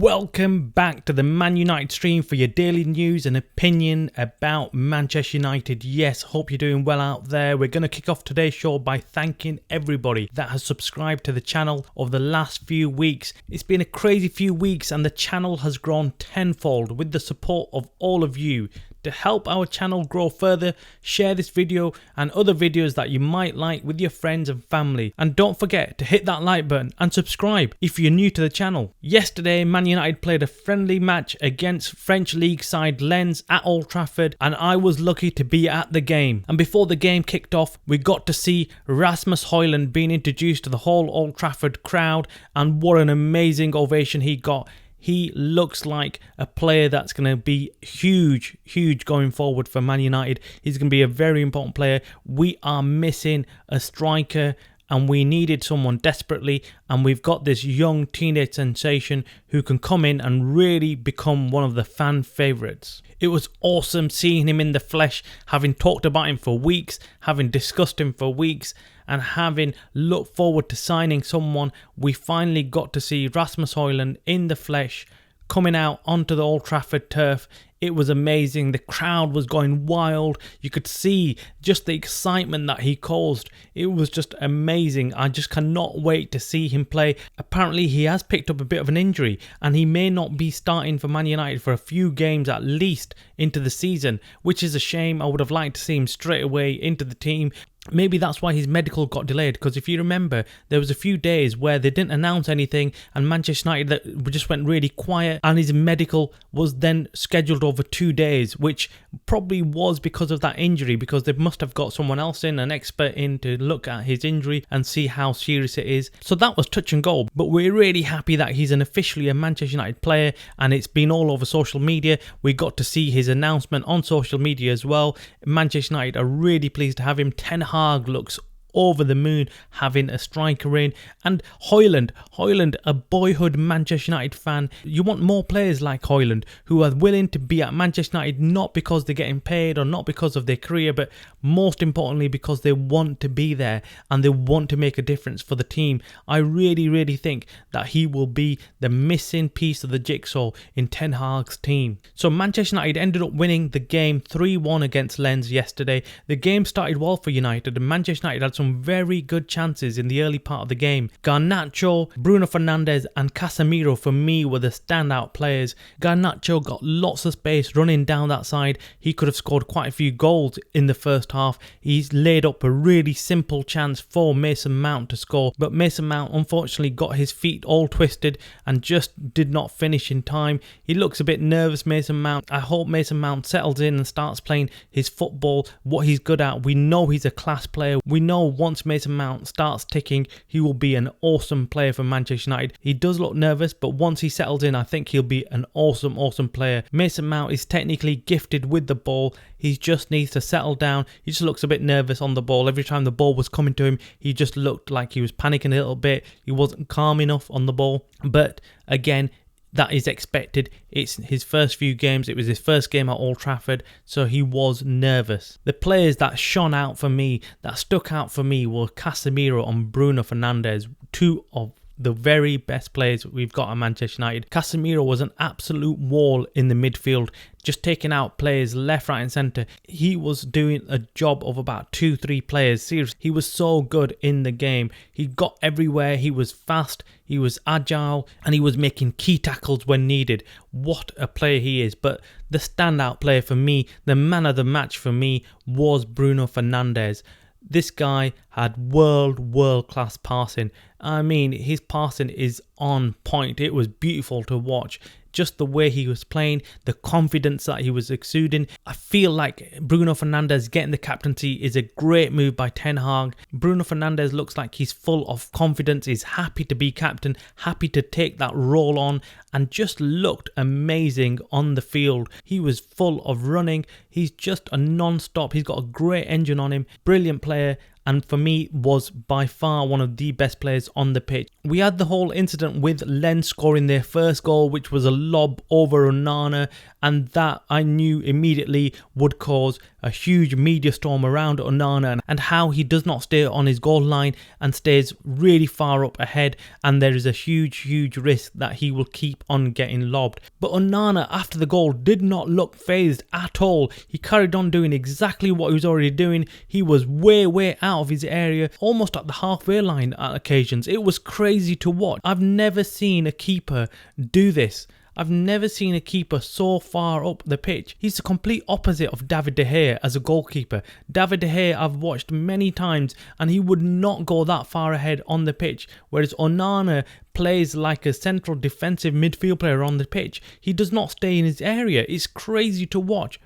Welcome back to the Man United stream for your daily news and opinion about Manchester United. Yes, hope you're doing well out there. We're going to kick off today's show by thanking everybody that has subscribed to the channel over the last few weeks. It's been a crazy few weeks and the channel has grown tenfold with the support of all of you. To help our channel grow further, share this video and other videos that you might like with your friends and family. And don't forget to hit that like button and subscribe if you're new to the channel. Yesterday, Man United played a friendly match against French League side Lens at Old Trafford, and I was lucky to be at the game. And before the game kicked off, we got to see Rasmus Hojlund being introduced to the whole Old Trafford crowd, and what an amazing ovation he got. He looks like a player that's going to be huge going forward for Man United. He's going to be a very important player. We are missing a striker and we needed someone desperately, and we've got this young teenage sensation who can come in and really become one of the fan favourites. It was awesome seeing him in the flesh, having talked about him for weeks, having discussed him for weeks, and having looked forward to signing someone. We finally got to see Rasmus Hojlund in the flesh coming out onto the Old Trafford turf. It was amazing. The crowd was going wild. You could see just the excitement that he caused. It was just amazing. I just cannot wait to see him play. Apparently he has picked up a bit of an injury and he may not be starting for Man United for a few games at least into the season, which is a shame. I would have liked to see him straight away into the team. Maybe that's why his medical got delayed, because if you remember, there was a few days where they didn't announce anything and Manchester United just went really quiet, and his medical was then scheduled over 2 days, which probably was because of that injury, because they must have got someone else in, an expert in, to look at his injury and see how serious it is. So that was touch and go, but we're really happy that he's officially a Manchester United player, and it's been all over social media. We got to see his announcement on social media as well. Manchester United are really pleased to have him. Ten Hag looks over the moon having a striker in, and Hojlund, a boyhood Manchester United fan. You want more players like Hojlund who are willing to be at Manchester United, not because they're getting paid or not because of their career, but most importantly because they want to be there and they want to make a difference for the team. I really think that he will be the missing piece of the jigsaw in Ten Hag's team. So Manchester United ended up winning the game 3-1 against Lens yesterday. The game started well for United and Manchester United had some very good chances in the early part of the game. Garnacho, Bruno Fernandes and Casemiro for me were the standout players. Garnacho got lots of space running down that side. He could have scored quite a few goals in the first half. He's laid up a really simple chance for Mason Mount to score, but Mason Mount unfortunately got his feet all twisted and just did not finish in time. He looks a bit nervous, Mason Mount. I hope Mason Mount settles in and starts playing his football, what he's good at. We know he's a class player. We know once Mason Mount starts ticking, he will be an awesome player for Manchester United. He does look nervous, but once he settles in, I think he'll be an awesome player. Mason Mount is technically gifted with the ball. He just needs to settle down. He just looks a bit nervous on the ball. Every time the ball was coming to him, he just looked like he was panicking a little bit. He wasn't calm enough on the ball. But again, that is expected. It's his first few games. It was his first game at Old Trafford, so he was nervous. The players that shone out for me, that stuck out for me, were Casemiro and Bruno Fernandes, two of the very best players we've got at Manchester United. Casemiro was an absolute wall in the midfield, just taking out players left, right and centre. He was doing a job of about 2-3 players. Seriously, he was so good in the game. He got everywhere. He was fast, he was agile, and he was making key tackles when needed. What a player he is. But the standout player for me, the man of the match for me, was Bruno Fernandes. This guy had world class passing. I mean, his passing is on point. It was beautiful to watch. Just the way he was playing, the confidence that he was exuding. I feel like Bruno Fernandes getting the captaincy is a great move by Ten Hag. Bruno Fernandes looks like he's full of confidence. He's happy to be captain, happy to take that role on, and just looked amazing on the field. He was full of running. He's just a non-stop. He's got a great engine on him. Brilliant player. and for me was by far one of the best players on the pitch. We had the whole incident with Lens scoring their first goal, which was a lob over Onana, and that I knew immediately would cause a huge media storm around Onana and how he does not stay on his goal line and stays really far up ahead, and there is a huge risk that he will keep on getting lobbed. But Onana after the goal did not look phased at all. He carried on doing exactly what he was already doing. He was way out of his area, almost at the halfway line at occasions. It was crazy to watch. I've never seen a keeper do this. I've never seen a keeper so far up the pitch. He's the complete opposite of David De Gea as a goalkeeper. David De Gea I've watched many times and he would not go that far ahead on the pitch, whereas Onana plays like a central defensive midfield player on the pitch. He does not stay in his area. It's crazy to watch,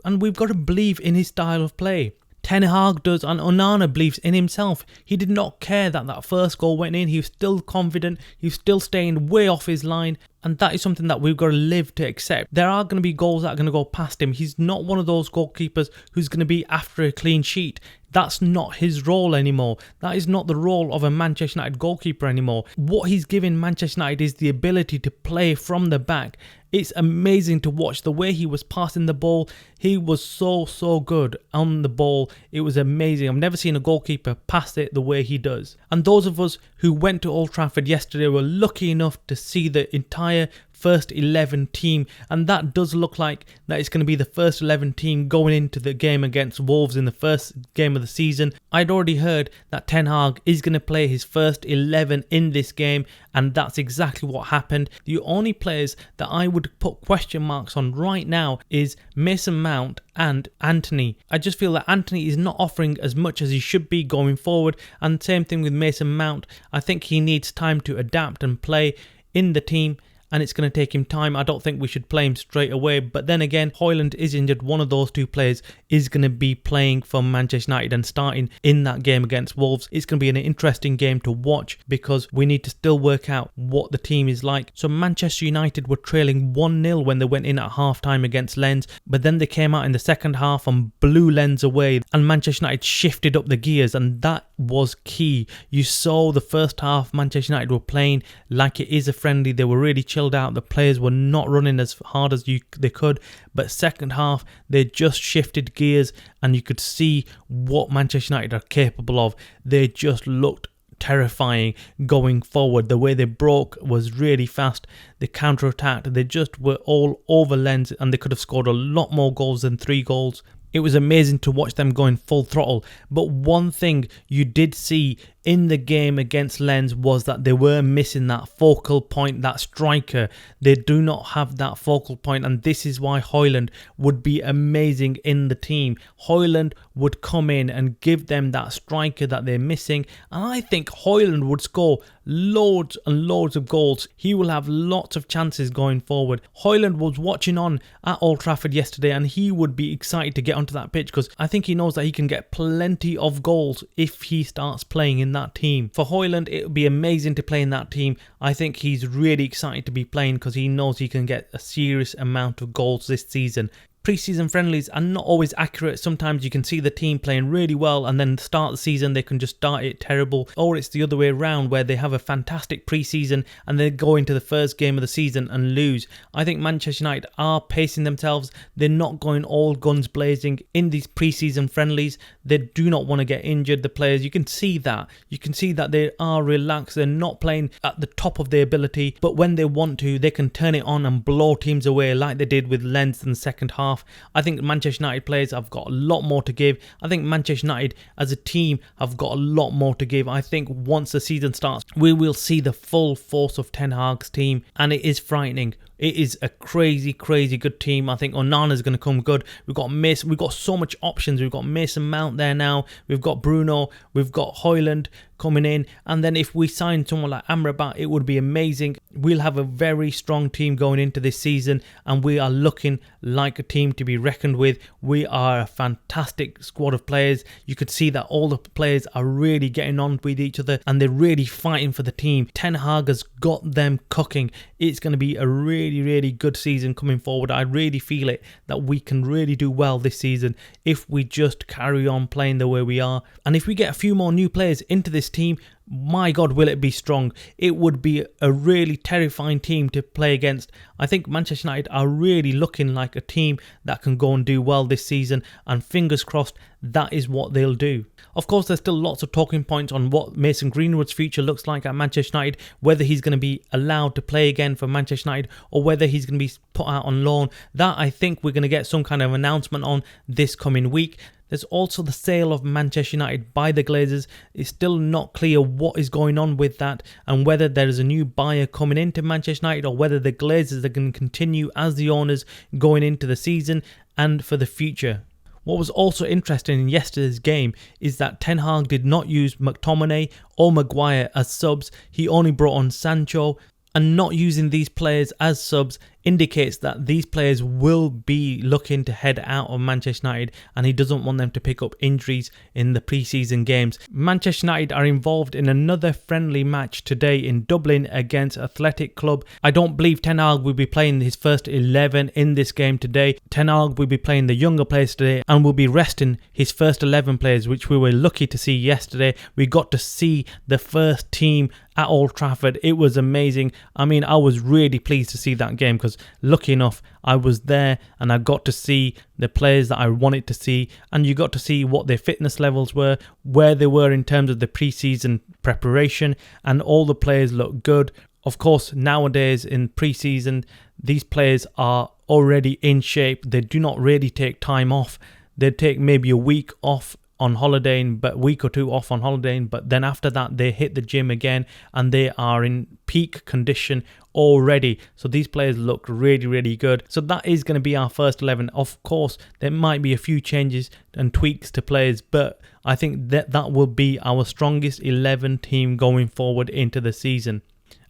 and we've got to believe in his style of play. Ten Hag does, and Onana believes in himself. He did not care that that first goal went in. He was still confident. He was still staying way off his line. And that is something that we've got to live to accept. There are going to be goals that are going to go past him. He's not one of those goalkeepers who's going to be after a clean sheet. That's not his role anymore. That is not the role of a Manchester United goalkeeper anymore. What he's given Manchester United is the ability to play from the back. It's amazing to watch the way he was passing the ball. He was so good on the ball. It was amazing. I've never seen a goalkeeper pass it the way he does. And those of us who went to Old Trafford yesterday were lucky enough to see the entire first 11 team, and that does look like that it's going to be the first 11 team going into the game against Wolves in the first game of the season. I'd already heard that Ten Hag is going to play his first 11 in this game, and that's exactly what happened. The only players that I would put question marks on right now is Mason Mount and Antony. I just feel that Antony is not offering as much as he should be going forward, and same thing with Mason Mount. I think he needs time to adapt and play in the team, and it's going to take him time. I don't think we should play him straight away. But then again, Hojlund is injured. One of those two players is going to be playing for Manchester United and starting in that game against Wolves. It's going to be an interesting game to watch because we need to still work out what the team is like. So Manchester United were trailing 1-0 when they went in at half-time against Lens. But then they came out in the second half and blew Lens away. And Manchester United shifted up the gears, and that was key. You saw the first half Manchester United were playing like it is a friendly. They were really chilled out. The players were not running as hard as they could, but second half they just shifted gears and you could see what Manchester United are capable of. They just looked terrifying going forward. The way they broke was really fast. They counter-attacked. They just were all over Lens, and they could have scored a lot more goals than 3 goals. It was amazing to watch them going full throttle. But one thing you did see in the game against Lens was that they were missing that focal point, that striker. They do not have that focal point, and this is why Hojlund would be amazing in the team. Hojlund would come in and give them that striker that they're missing, and I think Hojlund would score loads and loads of goals. He will have lots of chances going forward. Hojlund was watching on at Old Trafford yesterday, and he would be excited to get onto that pitch because I think he knows that he can get plenty of goals if he starts playing in that team. For Hojlund, it would be amazing to play in that team. I think he's really excited to be playing because he knows he can get a serious amount of goals this season. Pre-season friendlies are not always accurate. Sometimes you can see the team playing really well and then start the season they can just start it terrible, or it's the other way around where they have a fantastic pre-season and they go into the first game of the season and lose. I think Manchester United are pacing themselves. They're not going all guns blazing in these pre-season friendlies. They do not want to get injured, the players. You can see that. You can see that they are relaxed. They're not playing at the top of their ability, but when they want to, they can turn it on and blow teams away like they did with Lens in the second half. I think Manchester United players have got a lot more to give. I think Manchester United as a team have got a lot more to give. I think once the season starts, we will see the full force of Ten Hag's team, and it is frightening. It is a crazy good team. I think Onana is going to come good. We've got Mason. We've got so much options. We've got Mason Mount there now. We've got Bruno. We've got Hojlund. coming in, and then if we sign someone like Amrabat, it would be amazing. We'll have a very strong team going into this season, and we are looking like a team to be reckoned with. We are a fantastic squad of players. You could see that all the players are really getting on with each other and they're really fighting for the team. Ten Hag has got them cooking. It's going to be a really good season coming forward. I really feel it, that we can really do well this season if we just carry on playing the way we are. And if we get a few more new players into this team, my God, will it be strong. It would be a really terrifying team to play against. I think Manchester United are really looking like a team that can go and do well this season, and fingers crossed that is what they'll do. Of course, there's still lots of talking points on what Mason Greenwood's future looks like at Manchester United, whether he's going to be allowed to play again for Manchester United or whether he's going to be put out on loan. That I think we're going to get some kind of announcement on this coming week. There's also the sale of Manchester United by the Glazers. It's still not clear what is going on with that and whether there is a new buyer coming into Manchester United or whether the Glazers are going to continue as the owners going into the season and for the future. What was also interesting in yesterday's game is that Ten Hag did not use McTominay or Maguire as subs. He only brought on Sancho, and not using these players as subs indicates that these players will be looking to head out of Manchester United, and he doesn't want them to pick up injuries in the pre-season games. Manchester United are involved in another friendly match today in Dublin against Athletic Club. I don't believe Ten Hag will be playing his first 11 in this game today. Ten Hag will be playing the younger players today and will be resting his first 11 players, which we were lucky to see yesterday. We got to see the first team at Old Trafford. It was amazing. I mean, I was really pleased to see that game because lucky enough I was there and I got to see the players that I wanted to see, and you got to see what their fitness levels were, where they were in terms of the pre-season preparation, and all the players look good. Of course, nowadays in pre-season these players are already in shape. They do not really take time off. They take maybe a week off on holiday, but week or two off on holiday, but then after that they hit the gym again and they are in peak condition already. So these players look really good. So that is going to be our first 11. Of course, there might be a few changes and tweaks to players, but I think that will be our strongest 11 team going forward into the season.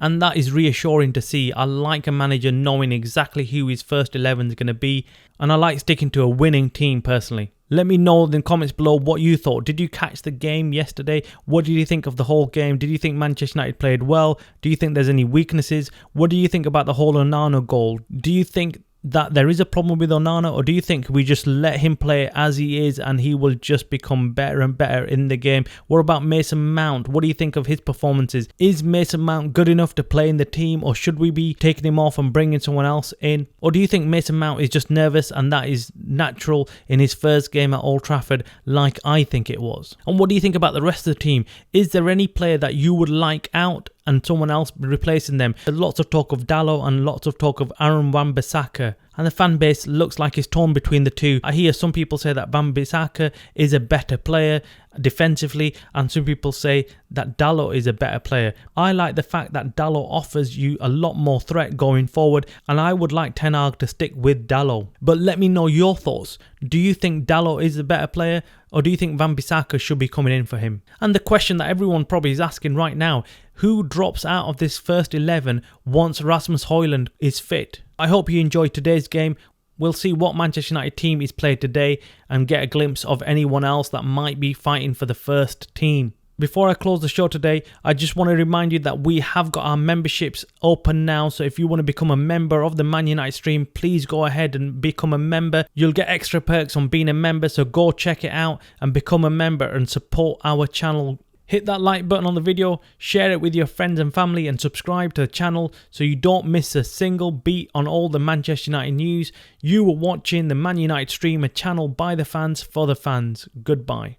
And that is reassuring to see. I like a manager knowing exactly who his first 11 is going to be, and I like sticking to a winning team personally. Let me know in the comments below what you thought. Did you catch the game yesterday? What did you think of the whole game? Did you think Manchester United played well? Do you think there's any weaknesses? What do you think about the whole Onana goal? Do you think that there is a problem with Onana, or do you think we just let him play as he is and he will just become better and better in the game? What about Mason Mount? What do you think of his performances? Is Mason Mount good enough to play in the team, or should we be taking him off and bringing someone else in? Or do you think Mason Mount is just nervous and that is natural in his first game at Old Trafford like I think it was? And what do you think about the rest of the team? Is there any player that you would like out and someone else replacing them? There's lots of talk of Dalot and lots of talk of Aaron Wan-Bissaka, and the fan base looks like it's torn between the two. I hear some people say that Wan-Bissaka is a better player defensively, and some people say that Dalot is a better player. I like the fact that Dalot offers you a lot more threat going forward, and I would like Ten Hag to stick with Dalot. But let me know your thoughts. Do you think Dalot is a better player, or do you think Wan-Bissaka should be coming in for him? And the question that everyone probably is asking right now, who drops out of this first 11 once Rasmus Hojlund is fit? I hope you enjoyed today's game. We'll see what Manchester United team is played today and get a glimpse of anyone else that might be fighting for the first team. Before I close the show today, I just want to remind you that we have got our memberships open now. So if you want to become a member of the Man United stream, please go ahead and become a member. You'll get extra perks on being a member, so go check it out and become a member and support our channel. Hit that like button on the video, share it with your friends and family, and subscribe to the channel so you don't miss a single beat on all the Manchester United news. You were watching the Man United stream, a channel by the fans for the fans. Goodbye.